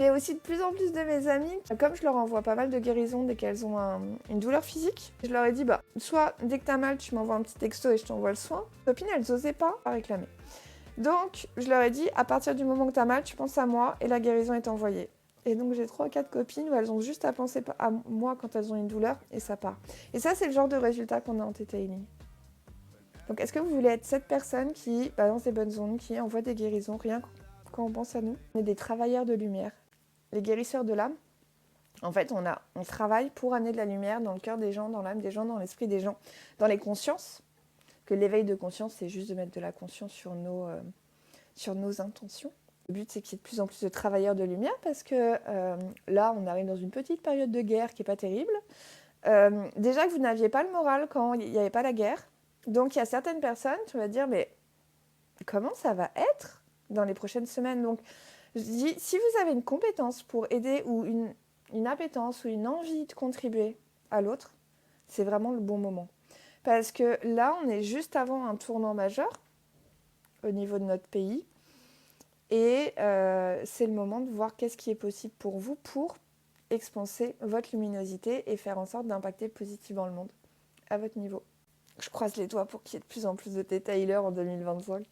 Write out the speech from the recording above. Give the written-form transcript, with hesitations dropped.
Et aussi de plus en plus de mes amies, comme je leur envoie pas mal de guérisons dès qu'elles ont une douleur physique, je leur ai dit, soit dès que t'as mal, tu m'envoies un petit texto et je t'envoie le soin. Les copines, elles osaient pas réclamer. Donc, je leur ai dit, à partir du moment que t'as mal, tu penses à moi et la guérison est envoyée. Et donc, j'ai 3 ou 4 copines où elles ont juste à penser à moi quand elles ont une douleur et ça part. Et ça, c'est le genre de résultat qu'on a en Theta Healing. Donc, est-ce que vous voulez être cette personne qui balance des bonnes ondes, qui envoie des guérisons, rien quand on pense à nous? On est des travailleurs de lumière. Les guérisseurs de l'âme, en fait, on travaille pour amener de la lumière dans le cœur des gens, dans l'âme des gens, dans l'esprit des gens, dans les consciences. Que l'éveil de conscience, c'est juste de mettre de la conscience sur nos intentions. Le but, c'est qu'il y ait de plus en plus de travailleurs de lumière parce que là, on arrive dans une petite période de guerre qui n'est pas terrible. Déjà que vous n'aviez pas le moral quand il n'y avait pas la guerre. Donc, il y a certaines personnes, tu vas dire, mais comment ça va être dans les prochaines semaines? Donc, je dis, si vous avez une compétence pour aider ou une appétence ou une envie de contribuer à l'autre, c'est vraiment le bon moment. Parce que là, on est juste avant un tournant majeur au niveau de notre pays. Et c'est le moment de voir qu'est-ce qui est possible pour vous pour expanser votre luminosité et faire en sorte d'impacter positivement le monde à votre niveau. Je croise les doigts pour qu'il y ait de plus en plus de Theta Healers en 2025.